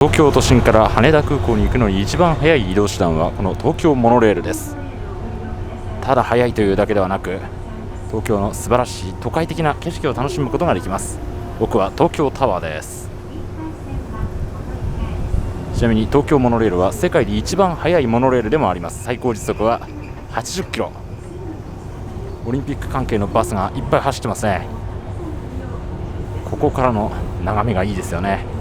東京都心から羽田空港に行くのに一番早い移動手段はこの東京モノレールです。ただ早いというだけではなく、東京の素晴らしい都会的な景色を楽しむことができます。僕は東京タワーです。ちなみに東京モノレールは世界で一番速いモノレールでもあります。最高時速は80キロ。オリンピック関係のバスがいっぱい走ってますね。ここからの眺めがいいですよね。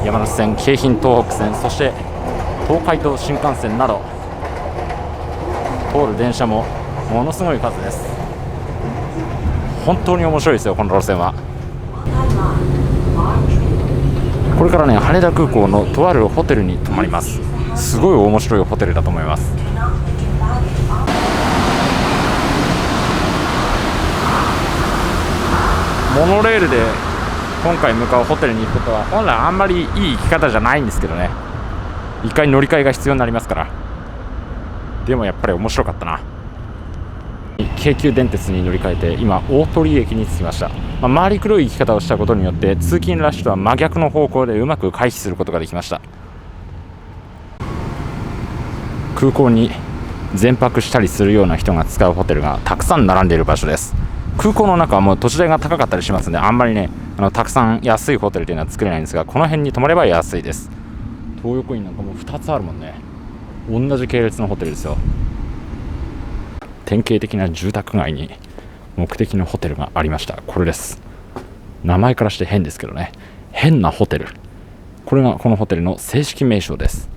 山手線、京浜東北線、そして東海道新幹線など通る電車もものすごい数です。本当に面白いですよ、この路線は。これからね、羽田空港のとあるホテルに泊まります。すごい面白いホテルだと思います。モノレールで今回向かうホテルに行くことは本来あんまりいい行き方じゃないんですけどね、一回乗り換えが必要になりますから。でもやっぱり面白かったな。京急電鉄に乗り換えて今大鳥駅に着きました。回りくどい行き方をしたことによって通勤ラッシュとは真逆の方向でうまく回避することができました。空港に全泊したりするような人が使うホテルがたくさん並んでいる場所です。空港の中はもう土地代が高かったりしますので、あんまりねたくさん安いホテルというのは作れないんですが、この辺に泊まれば安いです。東横インなんかもう2つあるもんね。同じ系列のホテルですよ。典型的な住宅街に目的のホテルがありました。これです。名前からして変ですけどね、変なホテル。これがこのホテルの正式名称です。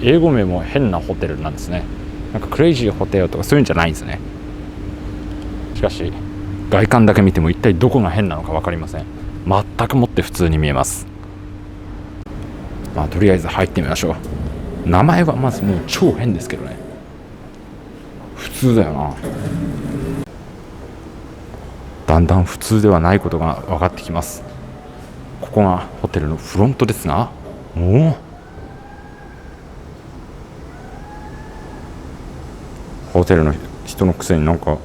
英語名も変なホテルなんですね。なんかクレイジーホテルとかそういうんじゃないんですね。しかし外観だけ見ても一体どこが変なのか分かりません。全くもって普通に見えます。とりあえず入ってみましょう。名前はまずもう超変ですけどね、普通だよな。だんだん普通ではないことが分かってきます。ここがホテルのフロントですが、ホテルの人のくせになんか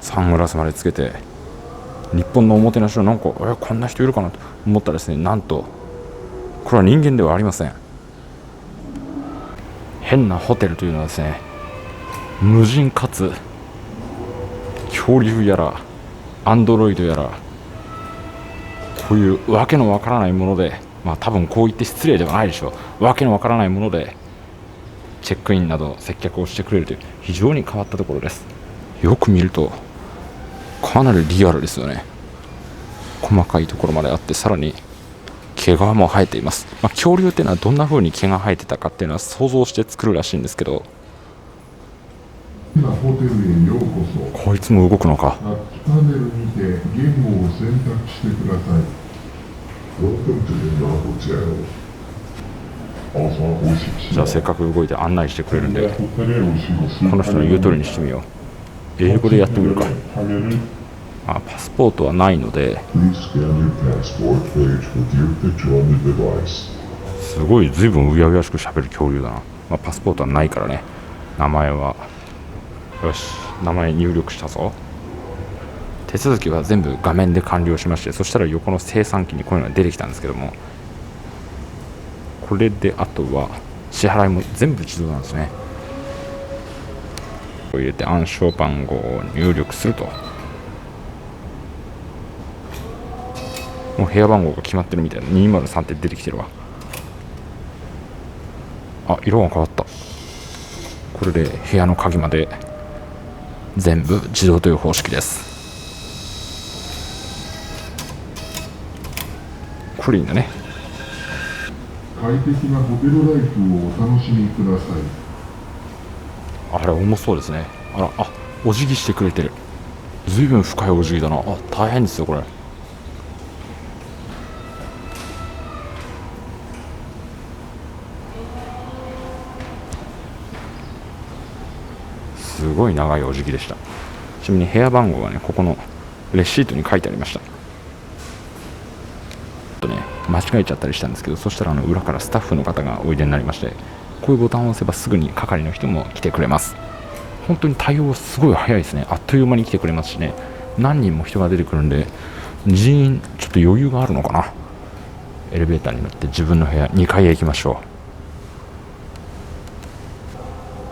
サングラスまでつけて、日本のおもてなしをなんかこんな人いるかなと思ったらですね、なんとこれは人間ではありません。変なホテルというのはですね、無人かつ恐竜やらアンドロイドやら、こういうわけのわからないもので、多分こう言って失礼ではないでしょう、わけのわからないものでチェックインなど接客をしてくれるという非常に変わったところです。よく見るとかなりリアルですよね。細かいところまであって、さらに毛皮も生えています。恐竜っていうのはどんな風に毛が生えてたかっていうのは想像して作るらしいんですけど、ホテルへようこそ。こいつも動くのか。パネルにて言語を選択してください。Welcome to the hotel。じゃあせっかく動いて案内してくれるんで、この人の言う通りにしてみよう。英語でやってみるか。パスポートはないので、すごい随分うやうやしく喋る恐竜だな。パスポートはないからね。名前はよし、名前入力したぞ。手続きは全部画面で完了しまして、そしたら横の精算機にこういうのが出てきたんですけども、これであとは支払いも全部自動なんですね。こう入れて暗証番号を入力すると、もう部屋番号が決まってるみたいな。203って出てきてるわ。色が変わった。これで部屋の鍵まで全部自動という方式です。これいいんだね。快適なホテルライフをお楽しみください。あれ重そうですね。お辞儀してくれてる。ずいぶん深いお辞儀だな。大変ですよこれ。すごい長いお辞儀でした。ちなみに部屋番号がね、ここのレシートに書いてありました。間違えちゃったりしたんですけど、そしたら裏からスタッフの方がおいでになりまして、こういうボタンを押せばすぐに係の人も来てくれます。本当に対応すごい早いですね。あっという間に来てくれますしね、何人も人が出てくるんで人員ちょっと余裕があるのかな。エレベーターに乗って自分の部屋2階へ行きましょ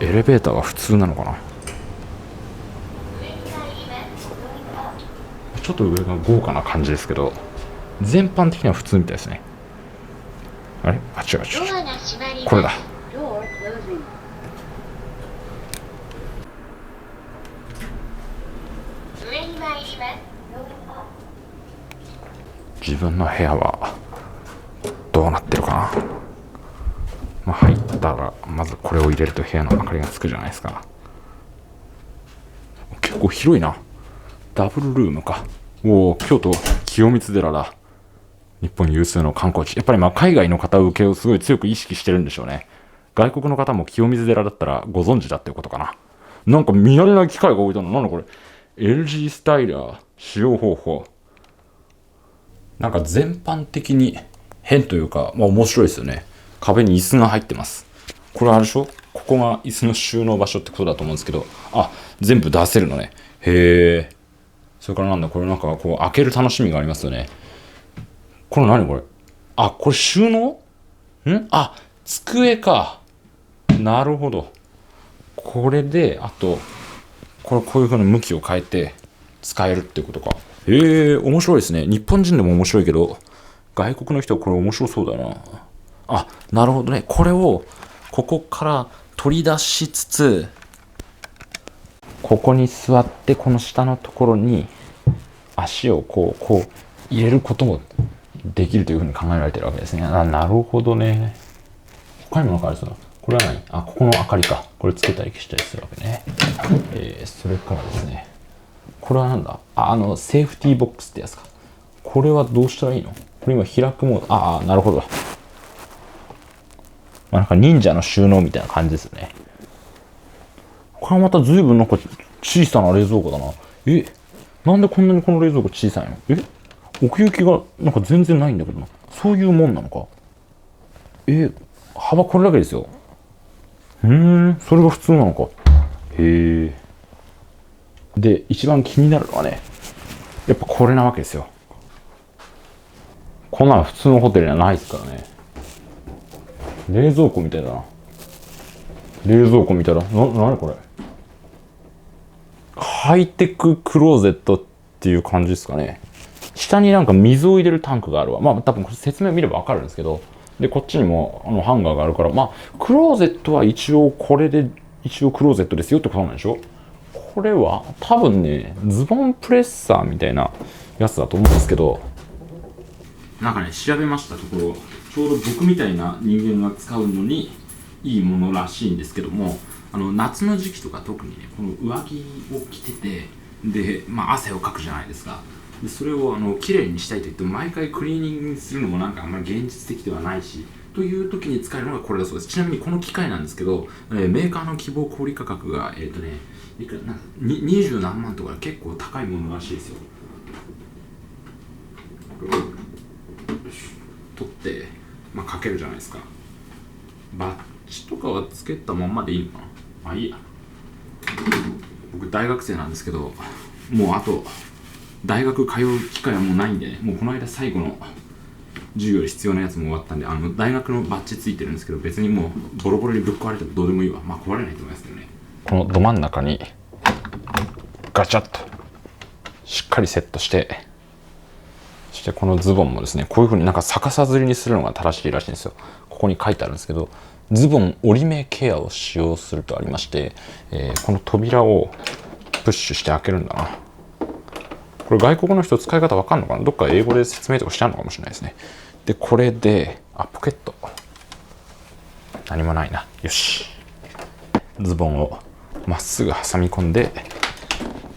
う。エレベーターは普通なのかな。ちょっと上が豪華な感じですけど、全般的には普通みたいですね。あれ、あ、違う、これだ。自分の部屋はどうなってるかな。入ったらまずこれを入れると部屋の明かりがつくじゃないですか。結構広いな。ダブルルームか。おお、京都清水寺だ。日本有数の観光地。やっぱり海外の方受けをすごい強く意識してるんでしょうね。外国の方も清水寺だったらご存知だっていうことかな。なんか見慣れない機械が置いたの。なんだこれ。LG スタイラー使用方法。なんか全般的に変というか、面白いですよね。壁に椅子が入ってます。これあれでしょ、ここが椅子の収納場所ってことだと思うんですけど、全部出せるのね。へえ。それからなんだ、これなんかこう開ける楽しみがありますよね。これ何これ。これ収納？机か。なるほど。これで、あと、こういう風に向きを変えて使えるってことか。面白いですね。日本人でも面白いけど、外国の人はこれ面白そうだな。なるほどね。これを、ここから取り出しつつ、ここに座って、この下のところに、足をこう入れることもできるというふうに考えられてるわけですね。なるほどね。他にもなんかあるんですよ。これは何？ここの明かりか。これつけたり消したりするわけね。それからですね。これはなんだ？セーフティーボックスってやつか。これはどうしたらいいの？これ今開くモード。なるほど。なんか忍者の収納みたいな感じですね。これはまた随分なんか小さな冷蔵庫だな。なんでこんなにこの冷蔵庫小さいの？奥行きがなんか全然ないんだけどな。そういうもんなのか。幅これだけですよ。それが普通なのか。へえ。で、一番気になるのはね、やっぱこれなわけですよ。こんなの普通のホテルにはないですからね。冷蔵庫みたいだな。冷蔵庫みたいだ。なにこれ。ハイテククローゼットっていう感じですかね。下になんか水を入れるタンクがあるわ。多分これ説明見ればわかるんですけど。で、こっちにもハンガーがあるから、クローゼットは一応これで、一応クローゼットですよってことなんでしょ。これは多分ね、ズボンプレッサーみたいなやつだと思うんですけど、なんかね、調べましたところ、ちょうど僕みたいな人間が使うのにいいものらしいんですけども、夏の時期とか特にね、この上着を着てて、で、汗をかくじゃないですか。でそれを綺麗にしたいと言っても毎回クリーニングするのもなんかあんまり現実的ではないしという時に使えるのがこれだそうです。ちなみにこの機械なんですけど、メーカーの希望小売価格がいくら20何万とか結構高いものらしいですよ。取ってかけるじゃないですか。バッジとかはつけたまんまでいいのかな。いいや。僕大学生なんですけど、もうあと大学通う機会はもうないんでね、もうこの間最後の授業で必要なやつも終わったんで、大学のバッジついてるんですけど、別にもうボロボロにぶっ壊れてもどうでもいいわ。壊れないと思いますけどね。このど真ん中にガチャッとしっかりセットして、そしてこのズボンもですね、こういう風になんか逆さずりにするのが正しいらしいんですよ。ここに書いてあるんですけど、ズボン折り目ケアを使用するとありまして、この扉をプッシュして開けるんだな。これ外国の人使い方わかんのかな。どっか英語で説明とかしてあるのかもしれないですね。でこれでポケット何もないな。よし、ズボンをまっすぐ挟み込んで、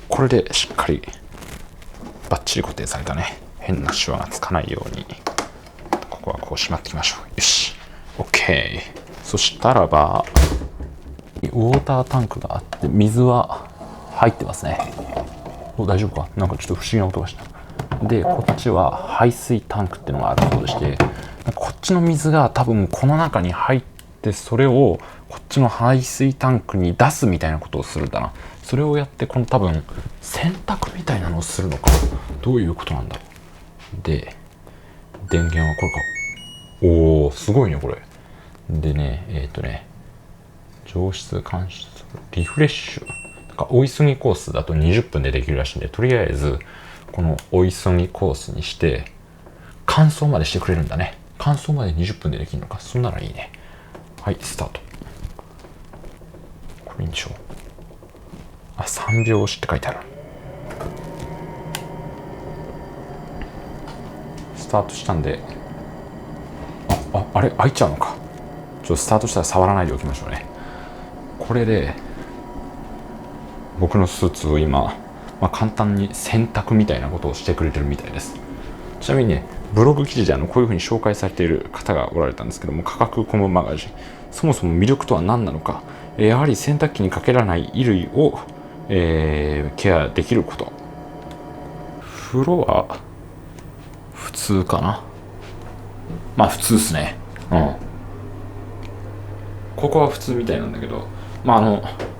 これでしっかりバッチリ固定されたね。変なシワがつかないようにここはこうしまっていきましょう。よし OK。 そしたらばウォータータンクがあって水は入ってますね。大丈夫か。なんかちょっと不思議な音がした。でこっちは排水タンクっていうのがあるそうでして、こっちの水が多分この中に入って、それをこっちの排水タンクに出すみたいなことをするんだな。それをやって、この多分洗濯みたいなのをするのか。どういうことなんだろう。で電源はこれか。おお、すごいねこれ。でね、上質間質リフレッシュ、なんか追いすぎコースだと20分でできるらしいんで、とりあえずこの追いすぎコースにして乾燥までしてくれるんだね。乾燥まで20分でできるのか。そんならいいね。はい、スタート。これいいんでしょう。あ、3秒押しって書いてある。スタートしたんで、あれ開いちゃうのか。ちょっとスタートしたら触らないでおきましょうね。これで僕のスーツを今、簡単に洗濯みたいなことをしてくれてるみたいです。ちなみにね、ブログ記事でこういうふうに紹介されている方がおられたんですけども、価格コムマガジン、そもそも魅力とは何なのか、やはり洗濯機にかけられない衣類を、ケアできること。風呂は普通かな。まあ普通ですね。ここは普通みたいなんだけど、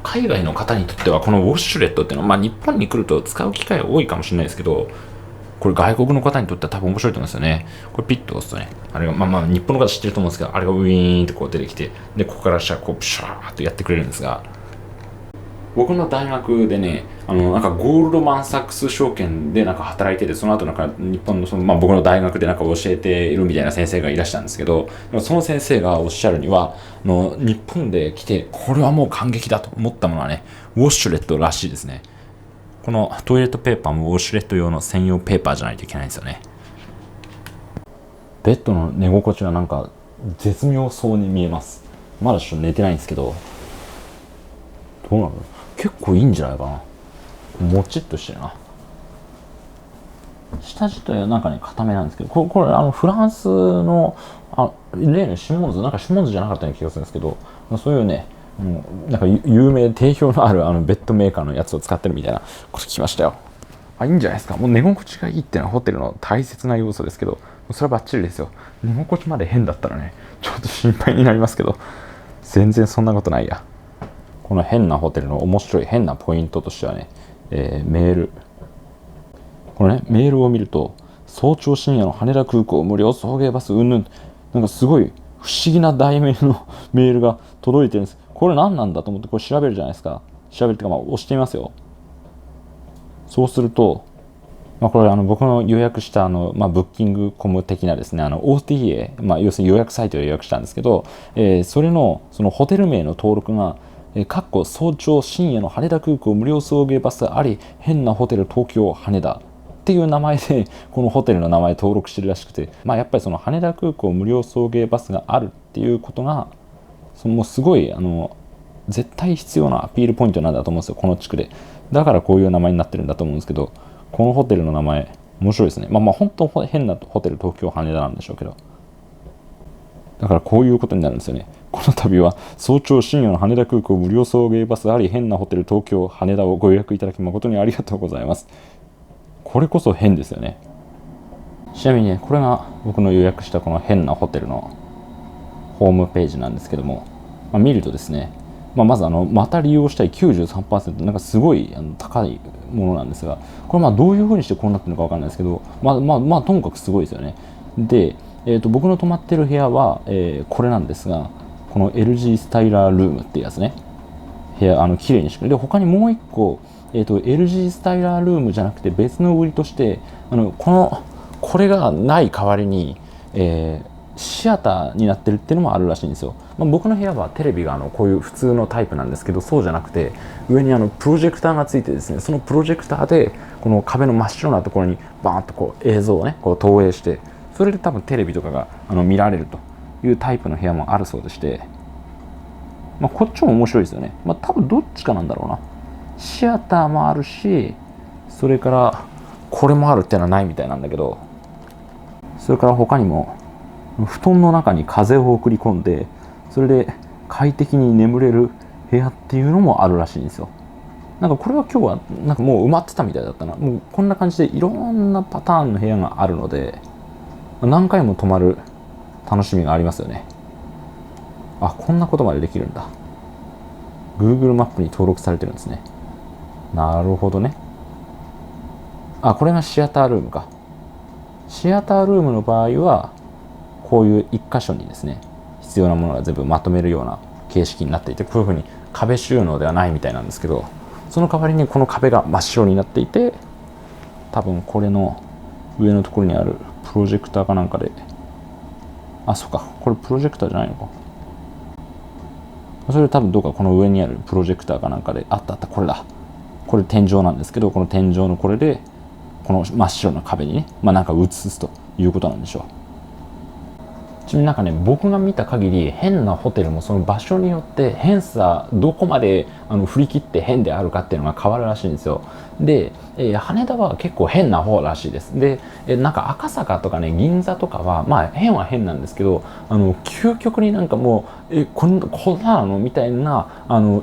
海外の方にとってはこのウォシュレットっていうのは、日本に来ると使う機会多いかもしれないですけど、これ外国の方にとっては多分面白いと思うんですよね。これピッと押すとね、あれが日本の方知ってると思うんですけど、あれがウィーンってこう出てきて、でここからしたらこうプシャーっとやってくれるんですが、僕の大学でね、なんかゴールドマンサックス証券で働いてて、その後日本の僕の大学で教えているみたいな先生がいらしたんですけど、その先生がおっしゃるには、日本で来てこれはもう感激だと思ったものはね、ウォシュレットらしいですね。このトイレットペーパーもウォシュレット用の専用ペーパーじゃないといけないんですよね。ベッドの寝心地は絶妙そうに見えます。まだちょっと寝てないんですけど、どうなの？結構いいんじゃないかな。もちっとしてるな。下地と固めなんですけど、これフランスの例のシモンズ、シモンズじゃなかったような気がするんですけど、そういうね、有名定評のあるベッドメーカーのやつを使ってるみたいなこと聞きましたよ。いいんじゃないですか。もう寝心地がいいっていうのはホテルの大切な要素ですけど、それはバッチリですよ。寝心地まで変だったらね、ちょっと心配になりますけど、全然そんなことないや。この変なホテルの面白い変なポイントとしてはね、メール。このね、メールを見ると、早朝深夜の羽田空港無料送迎バスうんぬん、すごい不思議な題名のメールが届いてるんです。これ何なんだと思ってこれ調べるじゃないですか。調べるっていうか押してみますよ。そうすると、これ僕の予約したブッキングコム的なですね、OTA、要するに予約サイトで予約したんですけど、それのそのホテル名の登録が早朝深夜の羽田空港無料送迎バスあり変なホテル東京羽田っていう名前でこのホテルの名前登録してるらしくて、やっぱりその羽田空港無料送迎バスがあるっていうことがもうすごい絶対必要なアピールポイントなんだと思うんですよ、この地区で。だからこういう名前になってるんだと思うんですけど、このホテルの名前面白いですね。本当変なホテル東京羽田なんでしょうけど、だからこういうことになるんですよね。この度は早朝深夜の羽田空港無料送迎バスあり変なホテル東京羽田をご予約いただき誠にありがとうございます。これこそ変ですよね。ちなみにね、これが僕の予約したこの変なホテルのホームページなんですけども、見るとですね、まずまた利用したい 93%、すごい高いものなんですが、これどういうふうにしてこうなってるのか分かんないですけど、ともかくすごいですよね。で、僕の泊まってる部屋は、これなんですが、この LG スタイラールームっていうやつね、部屋綺麗にしてくれる。で他にもう一個、LG スタイラールームじゃなくて別の売りとしてこれがない代わりに、シアターになってるっていうのもあるらしいんですよ。僕の部屋はテレビがこういう普通のタイプなんですけど、そうじゃなくて上にプロジェクターがついてですね、そのプロジェクターでこの壁の真っ白なところにバーンとこう映像をねこう投影して、それで多分テレビとかが見られるというタイプの部屋もあるそうでして、こっちも面白いですよね。多分どっちかなんだろうな。シアターもあるし、それからこれもあるっていうのはないみたいなんだけど、それから他にも布団の中に風を送り込んで、それで快適に眠れる部屋っていうのもあるらしいんですよ。これは今日はもう埋まってたみたいだったな。もうこんな感じでいろんなパターンの部屋があるので、何回も泊まる楽しみがありますよね。こんなことまでできるんだ。 Google マップに登録されてるんですね。なるほどね。これがシアタールームか。シアタールームの場合はこういう一箇所にですね必要なものが全部まとめるような形式になっていて、こういうふうに壁収納ではないみたいなんですけど、その代わりにこの壁が真っ白になっていて、多分これの上のところにあるプロジェクターかなんかで、あ、そうか、これプロジェクターじゃないのか、それ多分どうかこの上にあるプロジェクターかなんかで、あったあった、これだ、これ天井なんですけど、この天井のこれでこの真っ白な壁にね、なんか映すということなんでしょう。ちなみになんかね、僕が見た限り変なホテルもその場所によって変さ、どこまで振り切って変であるかっていうのが変わるらしいんですよ。で、羽田は結構変な方らしいです。で、なんか赤坂とかね、銀座とかは変は変なんですけど、究極になんかもうこんなのみたいな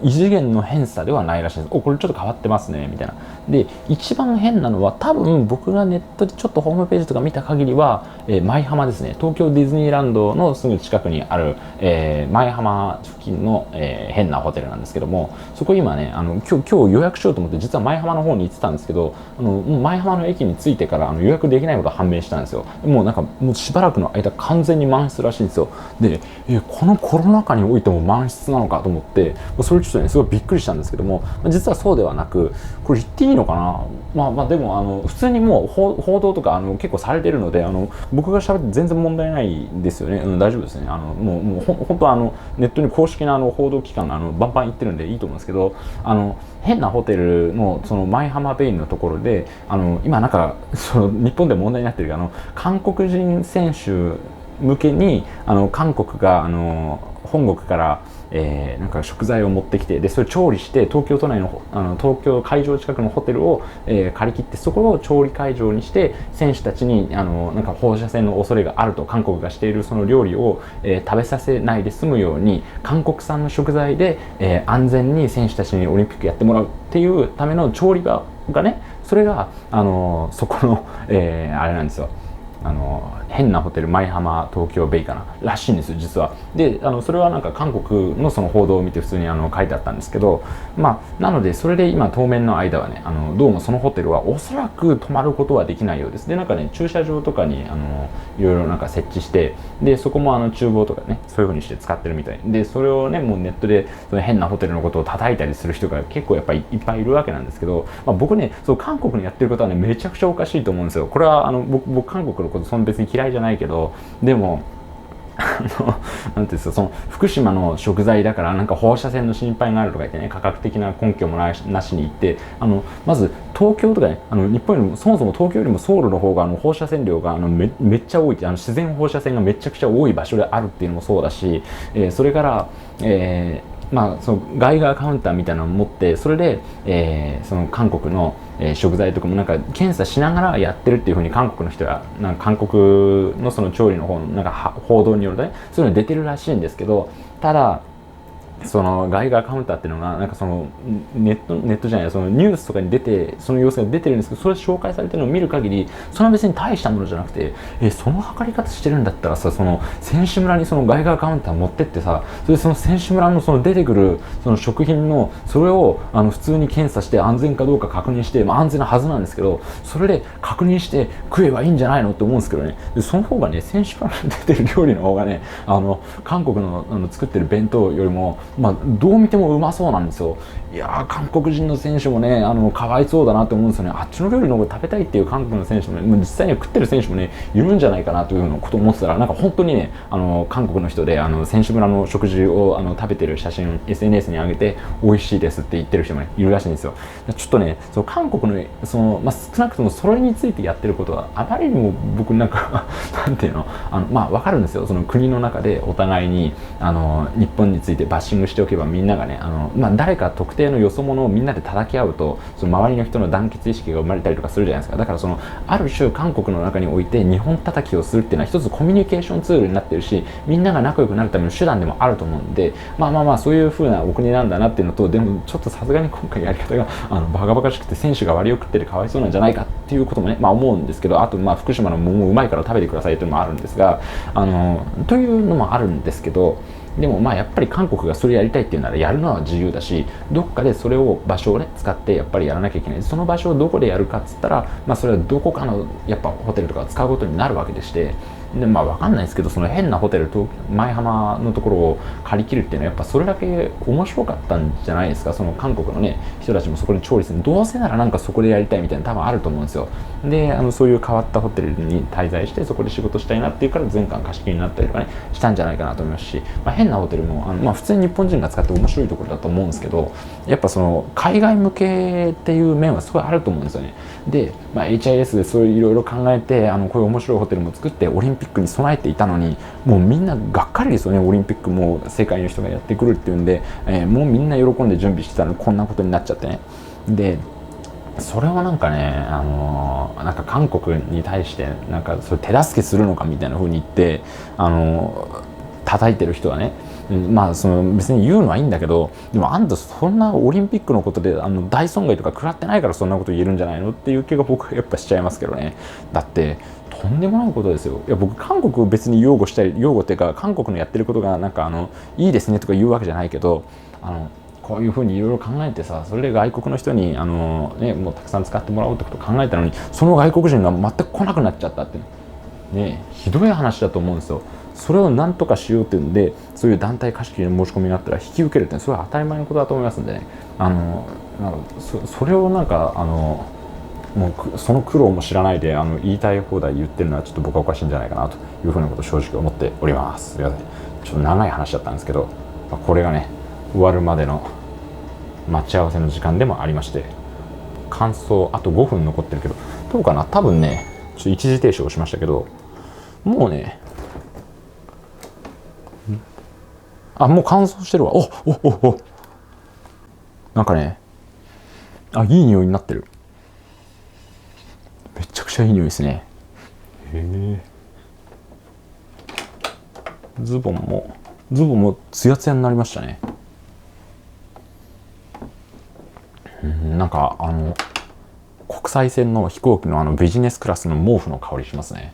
異次元の変さではないらしいです。これちょっと変わってますねみたいな。で、一番変なのは多分僕がネットでちょっとホームページとか見た限りは、舞浜ですね。東京ディズニーランドのすぐ近くにある、舞浜付近の、変なホテルなんですけども、そこ今ね今日予約しようと思って実は舞浜の方に行ってたんですけど、舞浜の駅に着いてから予約できないことが判明したんですよ。もうなんかもうしばらくの間完全に満室らしいんですよ。で、このコロナ禍においても満室なのかと思って、それちょっとねすごいびっくりしたんですけども、実はそうではなく、これ言っていいのかな、でも普通にもう報道とか結構されてるので、僕が喋って全然問題ないんですよね。大丈夫ですね。もう本当ネットに公式な報道機関がバンバン言ってるんでいいと思うんですけど、変なホテルのその舞浜ベイのところで今なんかその日本で問題になってる韓国人選手向けに韓国が本国からなんか食材を持ってきて、でそれ調理して東京都内の東京会場近くのホテルを、借り切って、そこを調理会場にして選手たちになんか放射線の恐れがあると韓国がしているその料理を、食べさせないで済むように韓国産の食材で、安全に選手たちにオリンピックやってもらうっていうための調理場がね、それがそこの、あれなんですよ。変なホテル舞浜東京ベイかならしいんですよ実は。でそれはなんか韓国のその報道を見て普通に書いてあったんですけど、なのでそれで今当面の間はねどうもそのホテルはおそらく泊まることはできないようです。でなんかね駐車場とかにいろいろなんか設置して、でそこも厨房とかねそういう風にして使ってるみたいで、それをねもうネットでその変なホテルのことを叩いたりする人が結構やっぱりいっぱいいるわけなんですけど、僕ねそう韓国のやってることはねめちゃくちゃおかしいと思うんですよ。これは僕韓国のことそんな別に嫌いじゃないけど、でもなんていうんですか、その福島の食材だからなんか放射線の心配があるとか言ってね、科学的な根拠もなしに言ってまず東京とかね日本よりもそもそも東京よりもソウルの方が放射線量がめっちゃ多いって、自然放射線がめちゃくちゃ多い場所であるっていうのもそうだし、それから、そのガイガーカウンターみたいなのを持って、それで、その韓国の食材とかもなんか検査しながらやってるっていう風に韓国の人はなんか韓国のその調理の方のなんか報道によるとねそういうの出てるらしいんですけど、ただそのガイガーカウンターっていうのがなんかそのネットじゃない、そのニュースとかに出てその様子が出てるんですけど、それ紹介されてるのを見る限りそれは別に大したものじゃなくて、その測り方してるんだったらさ、その選手村にそのガイガーカウンター持ってってさ、それでその選手村のその出てくるその食品のそれを普通に検査して安全かどうか確認して、安全なはずなんですけど、それで確認して食えばいいんじゃないのって思うんですけどね。でその方がね選手村に出てる料理の方がね韓国の作ってる弁当よりもどう見てもうまそうなんですよ。いやー韓国人の選手もねかわいそうだなと思うんですよね。あっちの料理の方が食べたいっていう韓国の選手もね、実際には食ってる選手もねいるんじゃないかなというようなことを思ってたら、なんか本当にね韓国の人で選手村の食事を食べてる写真 SNS に上げて美味しいですって言ってる人もねいるらしいんですよ。ちょっとねその韓国の少なくともそれについてやってることはあまりにも僕なんかなんていうの分かるんですよ。その国の中でお互いに日本についてバッシングしておけば、みんながね誰か特定のよそ者をみんなで叩き合うとその周りの人の団結意識が生まれたりとかするじゃないですか。だからそのある種韓国の中において日本叩きをするっていうのは一つコミュニケーションツールになってるし、みんなが仲良くなるための手段でもあると思うんで、そういう風なお国なんだなっていうのと、でもちょっとさすがに今回やり方がバカバカしくて選手が割を食っててかわいそうなんじゃないかっていうこともね思うんですけど、あと福島の桃うまいから食べてくださいというのもあるんですがというのもあるんですけど、でもやっぱり韓国がそれやりたいっていうならやるのは自由だし、どっかでそれを場所をね使ってやっぱりやらなきゃいけない。その場所をどこでやるかっつったら、それはどこかのやっぱホテルとか使うことになるわけでして、でまあ分かんないですけど、その変なホテルと舞浜のところを借り切るっていうのはやっぱそれだけ面白かったんじゃないですか。その韓国のね人たちもそこで調理する、どうせならなんかそこでやりたいみたいな多分あると思うんですよ。でそういう変わったホテルに滞在してそこで仕事したいなっていうから全館貸し切りになったりとかねしたんじゃないかなと思いますし、変なホテルもまあ普通に日本人が使って面白いところだと思うんですけど、やっぱその海外向けっていう面はすごいあると思うんですよね。で、HIS でそういういろいろ考えてこういう面白いホテルも作ってオリンピックに備えていたのに、もうみんながっかりですよね。オリンピックも世界の人がやってくるっていうんで、もうみんな喜んで準備してたのにこんなことになっちゃってね。でそれをなんかね、なんか韓国に対してなんかそれ手助けするのかみたいな風に言って叩いてる人はね、まあその別に言うのはいいんだけど、でもあんたそんなオリンピックのことで大損害とか食らってないからそんなこと言えるんじゃないのっていう気が僕やっぱしちゃいますけどね。だってとんでもないことですよ。いや僕韓国別に擁護したり、擁護っていうか韓国のやってることがなんかいいですねとか言うわけじゃないけど、こういうふうにいろいろ考えてさ、それで外国の人にもうたくさん使ってもらおうってことを考えたのに、その外国人が全く来なくなっちゃったってね、ひどい話だと思うんですよ。それを何とかしようっていうんで、そういう団体貸し切りの申し込みがあったら引き受けるって、それは当たり前のことだと思いますんでね。なんかそれをなんかもうその苦労も知らないで言いたい放題言ってるのはちょっと僕はおかしいんじゃないかなというふうなことを正直思っております。すいません、ちょっと長い話だったんですけど、これがね終わるまでの待ち合わせの時間でもありまして、感想あと5分残ってるけどどうかな。多分ねちょっと一時停止をしましたけど、もうねもう乾燥してるわ。おなんかねいい匂いになってる。めちゃくちゃいい匂いですね。へえ。ズボンもツヤツヤになりましたね。なんか国際線の飛行機のビジネスクラスの毛布の香りしますね。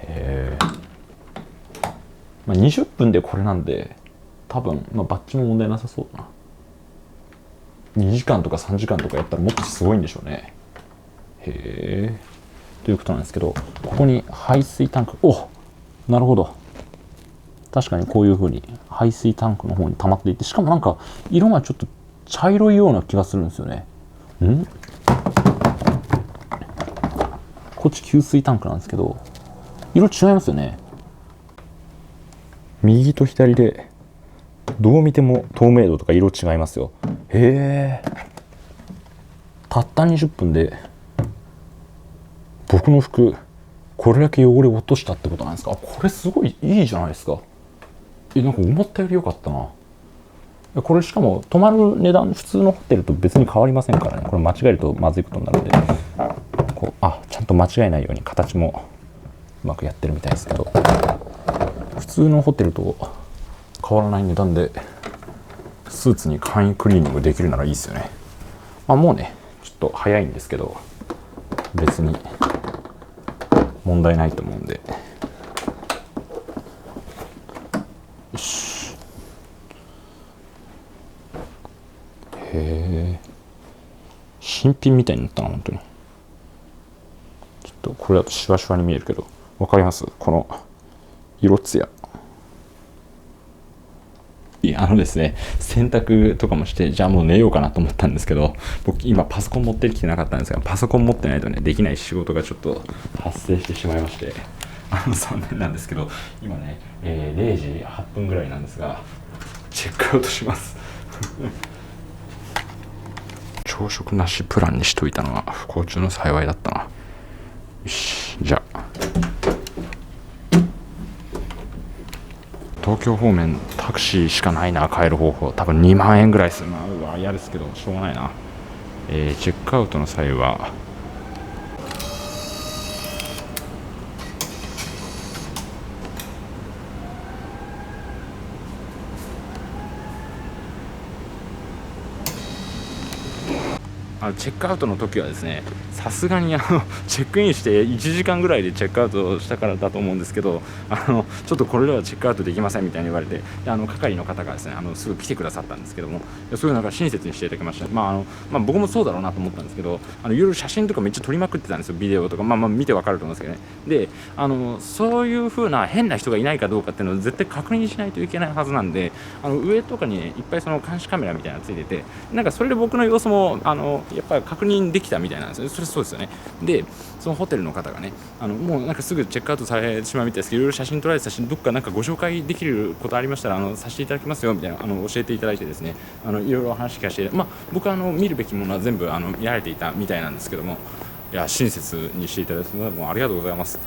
へえ。20分でこれなんで多分バッチも問題なさそうだな。2時間とか3時間とかやったらもっとすごいんでしょうね。へえ。ということなんですけど、ここに排水タンク、なるほど。確かにこういう風に排水タンクの方に溜まっていて、しかもなんか色がちょっと茶色いような気がするんですよね。こっち給水タンクなんですけど、色違いますよね。右と左でどう見ても透明度とか色違いますよ。へえ。たった20分で僕の服これだけ汚れを落としたってことなんですか。これすごいいいじゃないですか。なんか思ったより良かったな。これしかも泊まる値段普通のホテルと別に変わりませんからね。これ間違えるとまずいことになるんで、ちゃんと間違えないように形もうまくやってるみたいですけど、普通のホテルと変わらない値段でスーツに簡易クリーニングできるならいいですよね。もうねちょっと早いんですけど別に問題ないと思うんで、よし。へえ、新品みたいになったな本当に。ちょっとこれだとシワシワに見えるけどわかります？この色つや。ですね、洗濯とかもして、じゃあもう寝ようかなと思ったんですけど、僕今パソコン持ってきてなかったんですが、パソコン持ってないとねできない仕事がちょっと発生してしまいまして、残念なんですけど、今ね、0時8分ぐらいなんですがチェックアウトします朝食なしプランにしといたのは不幸中の幸いだったな。よし、じゃあ東京方面タクシーしかないな。帰る方法多分2万円ぐらいするな。うわ嫌ですけどしょうがないな。チェックアウトの際はチェックアウトの時はですね、さすがにチェックインして1時間ぐらいでチェックアウトしたからだと思うんですけど、ちょっとこれではチェックアウトできませんみたいに言われて、係の方がですねすぐ来てくださったんですけども、そういうなんか親切にしていただきました。僕もそうだろうなと思ったんですけど、いろいろ写真とかめっちゃ撮りまくってたんですよ、ビデオとか。見てわかると思うんですけどね。でそういう風な変な人がいないかどうかっていうのを絶対確認しないといけないはずなんで、上とかに、ね、いっぱいその監視カメラみたいなのついてて、なんかそれで僕の様子もやっぱり確認できたみたいなんですよ。それそうですよね。でそのホテルの方がね、もうなんかすぐチェックアウトされてしまうみたいですけど、いろいろ写真撮られてたし、どっかなんかご紹介できることありましたらさせていただきますよみたいな教えていただいてですね、いろいろ話聞かせて、僕は見るべきものは全部見られていたみたいなんですけども、いや親切にしていただいてもうありがとうございます。